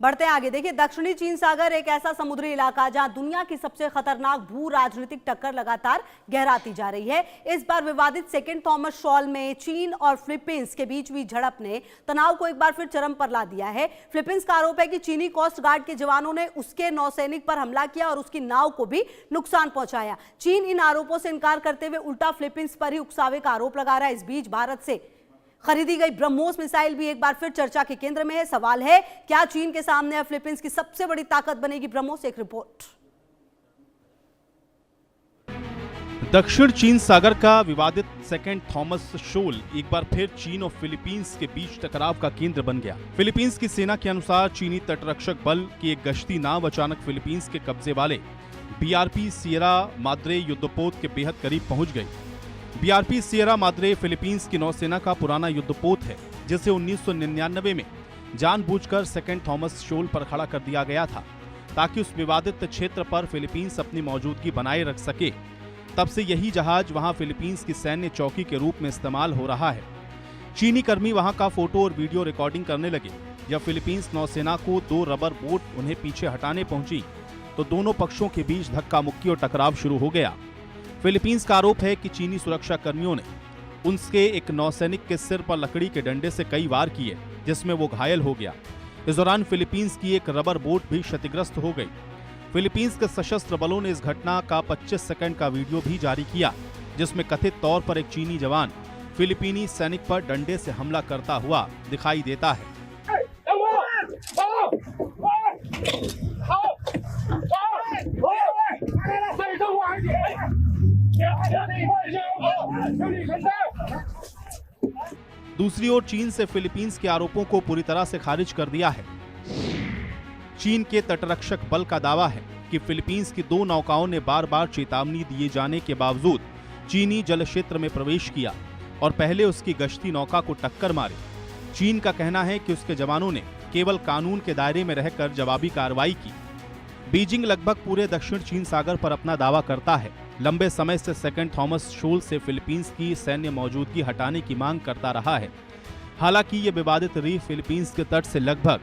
बढ़ते आगे, देखिए दक्षिणी चीन सागर एक ऐसा समुद्री इलाका जहां दुनिया की सबसे खतरनाक भू राजनीतिक टक्कर लगातार गहराती जा रही है। इस बार विवादित सेकेंड थॉमस शॉल में चीन और फिलीपींस के बीच हुई झड़प ने तनाव को एक बार फिर चरम पर ला दिया है। फिलीपींस का आरोप है कि चीनी कोस्ट गार्ड के जवानों ने उसके नौसैनिक पर हमला किया और उसकी नाव को भी नुकसान पहुंचाया। चीन इन आरोपों से इनकार करते हुए उल्टा फिलीपींस पर ही उकसावे का आरोप लगा रहा है। इस बीच भारत से खरीदी गई ब्रह्मोस मिसाइल भी एक बार फिर चर्चा के केंद्र में है। सवाल है, क्या चीन के सामने अब फिलीपींस की सबसे बड़ी ताकत बनेगी ब्रह्मोस? एक रिपोर्ट। दक्षिण चीन सागर का विवादित सेकेंड थॉमस शोल एक बार फिर चीन और फिलीपींस के बीच टकराव का केंद्र बन गया। फिलीपींस की सेना के अनुसार चीनी तटरक्षक बल की एक गश्ती नाव अचानक फिलीपींस के कब्जे वाले बीआरपी सियरा माद्रे युद्धपोत के बेहद करीब पहुंच गई। बीआरपी सियरा माद्रे फिलीपींस की नौसेना का पुराना युद्धपोत है, जिसे 1999 में जानबूझकर सेकेंड थॉमस शोल पर खड़ा कर दिया गया था ताकि उस विवादित क्षेत्र पर फिलीपींस अपनी मौजूदगी बनाए रख सके। तब से यही जहाज वहां फिलीपींस की सैन्य चौकी के रूप में इस्तेमाल हो रहा है। चीनी कर्मी वहां का फोटो और वीडियो रिकॉर्डिंग करने लगे। जब फिलीपींस नौसेना को 2 रबर बोट उन्हें पीछे हटाने पहुंची तो दोनों पक्षों के बीच धक्का मुक्की और टकराव शुरू हो गया। फिलीपींस का आरोप है कि चीनी सुरक्षा कर्मियों ने उनके एक नौसैनिक के सिर पर लकड़ी के डंडे से कई वार किए, जिसमें वो घायल हो गया। इस दौरान फिलीपींस की एक रबर बोट भी क्षतिग्रस्त हो गई। फिलीपींस के सशस्त्र बलों ने इस घटना का 25 सेकंड का वीडियो भी जारी किया, जिसमें कथित तौर पर एक चीनी जवान फिलीपीनी सैनिक पर डंडे से हमला करता हुआ दिखाई देता है। दूसरी ओर चीन से फिलीपींस के आरोपों को पूरी तरह से खारिज कर दिया है। चीन के तटरक्षक बल का दावा है कि फिलीपींस की 2 नौकाओं ने बार बार चेतावनी दिए जाने के बावजूद चीनी जल क्षेत्र में प्रवेश किया और पहले उसकी गश्ती नौका को टक्कर मारी। चीन का कहना है कि उसके जवानों ने केवल कानून के दायरे में रहकर जवाबी कार्रवाई की। बीजिंग लगभग पूरे दक्षिण चीन सागर पर अपना दावा करता है। लंबे समय से सेकेंड थॉमस शोल से फिलीपींस की सैन्य मौजूदगी हटाने की मांग करता रहा है। हालांकि ये विवादित रीफ फिलीपींस के तट से लगभग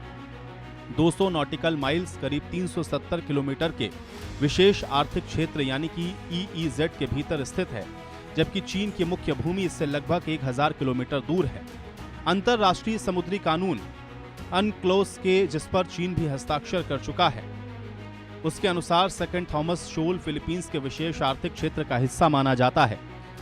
200 नॉटिकल माइल्स करीब 370 किलोमीटर के विशेष आर्थिक क्षेत्र यानी कि EEZ के भीतर स्थित है, जबकि चीन की मुख्य भूमि इससे लगभग 1000 किलोमीटर दूर है। अंतर्राष्ट्रीय समुद्री कानून अनक्लोस के जिस पर चीन भी हस्ताक्षर कर चुका है, उसके अनुसार सेकेंड थॉमस शोल फिलीपींस के विशेष आर्थिक क्षेत्र का हिस्सा माना जाता है।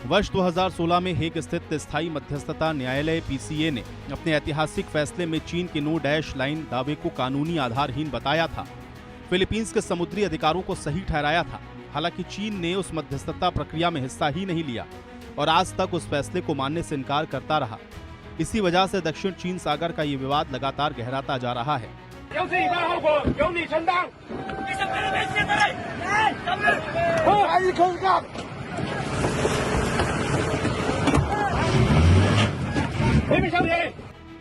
वर्ष 2016 में हेग स्थित स्थायी मध्यस्थता न्यायालय PCA ने अपने ऐतिहासिक फैसले में चीन के नो डैश लाइन दावे को कानूनी आधारहीन बताया था। फिलीपींस के समुद्री अधिकारों को सही ठहराया था। हालांकि चीन ने उस मध्यस्थता प्रक्रिया में हिस्सा ही नहीं लिया और आज तक उस फैसले को मानने से इनकार करता रहा। इसी वजह से दक्षिण चीन सागर का ये विवाद लगातार गहराता जा रहा है।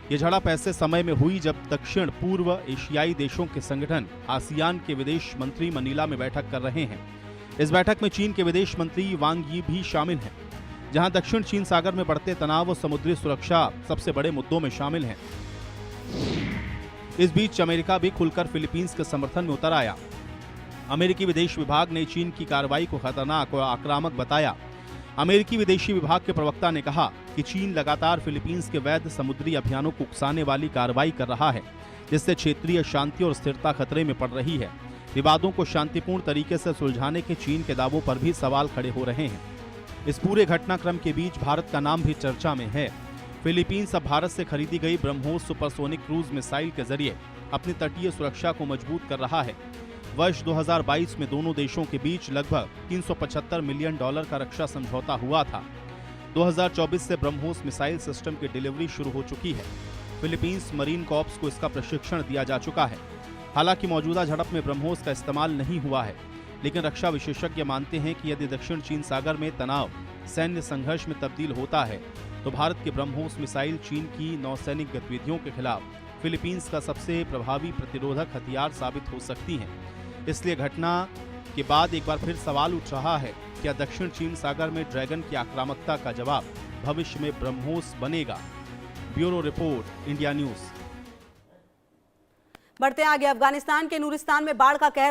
ये झड़प ऐसे समय में हुई जब दक्षिण पूर्व एशियाई देशों के संगठन आसियान के विदेश मंत्री मनीला में बैठक कर रहे हैं। इस बैठक में चीन के विदेश मंत्री वांग यी भी शामिल हैं, जहां दक्षिण चीन सागर में बढ़ते तनाव और समुद्री सुरक्षा सबसे बड़े मुद्दों में शामिल हैं। इस बीच अमेरिका भी खुलकर फिलीपींस के समर्थन में उतर आया। अमेरिकी विदेश विभाग ने चीन की कार्रवाई को खतरनाक और आक्रामक बताया। अमेरिकी विदेशी विभाग के प्रवक्ता ने कहा कि चीन लगातार फिलीपींस के वैध समुद्री अभियानों को उकसाने वाली कार्रवाई कर रहा है, जिससे क्षेत्रीय शांति और स्थिरता खतरे में पड़ रही है। विवादों को शांतिपूर्ण तरीके से सुलझाने के चीन के दावों पर भी सवाल खड़े हो रहे हैं। इस पूरे घटनाक्रम के बीच भारत का नाम भी चर्चा में है। फिलीपींस अब भारत से खरीदी गई ब्रह्मोस सुपरसोनिक क्रूज मिसाइल के जरिए अपनी तटीय सुरक्षा को मजबूत कर रहा है। वर्ष 2022 में दोनों देशों के बीच लगभग $375 मिलियन का रक्षा समझौता हुआ था। 2024 से ब्रह्मोस मिसाइल सिस्टम की डिलीवरी शुरू हो चुकी है। फिलीपींस मरीन कॉर्प्स को इसका प्रशिक्षण दिया जा चुका है। हालांकि मौजूदा झड़प में ब्रह्मोस का इस्तेमाल नहीं हुआ है, लेकिन रक्षा विशेषज्ञ मानते हैं कि यदि दक्षिण चीन सागर में तनाव सैन्य संघर्ष में तब्दील होता है तो भारत के ब्रह्मोस मिसाइल चीन की नौसैनिक गतिविधियों के खिलाफ फिलीपींस का सबसे प्रभावी प्रतिरोधक हथियार साबित हो सकती हैं। इसलिए घटना के बाद एक बार फिर सवाल उठ रहा है, क्या दक्षिण चीन सागर में ड्रैगन की आक्रामकता का जवाब भविष्य में ब्रह्मोस बनेगा? Bureau report, India news. बढ़ते आगे, अफगानिस्तान के नूरिस्तान में बाढ़ का कहर